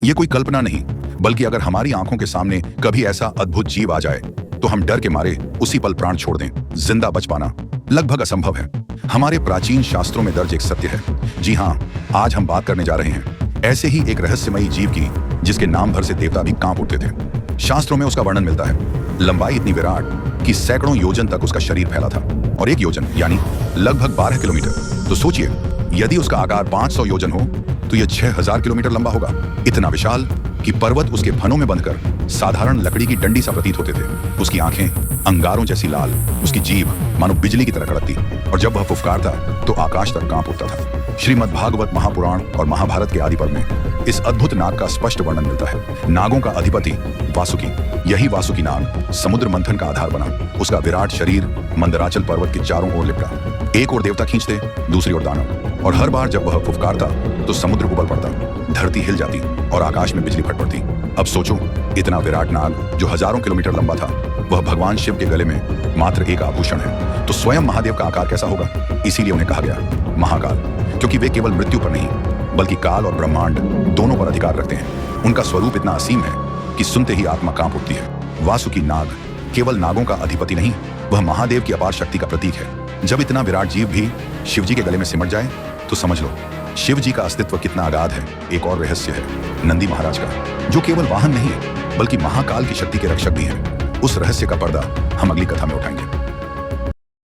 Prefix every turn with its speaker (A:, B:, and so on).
A: ये कोई कल्पना नहीं, बल्कि अगर हमारी आंखों के सामने कभी ऐसा अद्भुत जीव आ जाए तो हम डर के मारे उसी पल प्राण छोड़ दें। जिंदा बच पाना लगभग असंभव है। हमारे प्राचीन शास्त्रों में दर्ज एक सत्य है। जी हाँ, आज हम बात करने जा रहे हैं ऐसे ही एक रहस्यमयी जीव की, जिसके नाम भर से देवता भी कांप उठते थे। शास्त्रों में उसका वर्णन मिलता है। लंबाई इतनी विराट कि सैकड़ों योजन तक उसका शरीर फैला था, और एक योजन यानी लगभग 12 किलोमीटर। तो सोचिए, यदि उसका आकार 500 योजन हो तो यह 6000 किलोमीटर लंबा होगा। इतना विशाल कि पर्वत उसके फनों में बंधकर साधारण लकड़ी की डंडी सा प्रतीत होते थे। उसकी आंखें अंगारों जैसी लाल, उसकी जीभ मानो बिजली की तरह कड़कती, और जब वह फुफकारता तो आकाश तक कांप उठता था। श्रीमद् भागवत महापुराण और महाभारत के आदि पर्व में इस अद्भुत नाग का स्पष्ट वर्णन मिलता है। नागों का अधिपति वासुकी, यही वासुकी नाग समुद्र मंथन का आधार बना। उसका विराट शरीर मंदराचल पर्वत के चारों ओर लिपटा। एक ओर देवता खींचते, दूसरी ओर दानव, और हर बार जब वह फुफकारता तो समुद्र उबल पड़ता, धरती हिल जाती और आकाश में बिजली फट पड़ती। अब सोचो, इतना विराट नाग जो हजारों किलोमीटर लंबा था, वह भगवान शिव के गले में मात्र एक आभूषण है, तो स्वयं महादेव का आकार कैसा होगा? इसीलिए उन्हें कहा गया महाकाल, क्योंकि वे केवल मृत्यु पर नहीं बल्कि काल और ब्रह्मांड दोनों पर अधिकार रखते हैं। उनका स्वरूप इतना असीम है कि सुनते ही आत्मा कांप उठती है। वासुकी नाग केवल नागों का अधिपति नहीं, वह महादेव की अपार शक्ति का प्रतीक है। जब इतना विराट जीव भी शिव जी के गले में सिमट जाए तो समझ लो शिव जी का अस्तित्व कितना अगाध है। एक और रहस्य है नंदी महाराज का, जो केवल वाहन नहीं है बल्कि महाकाल की शक्ति के रक्षक भी हैं। उस रहस्य का पर्दा हम अगली कथा में उठाएंगे।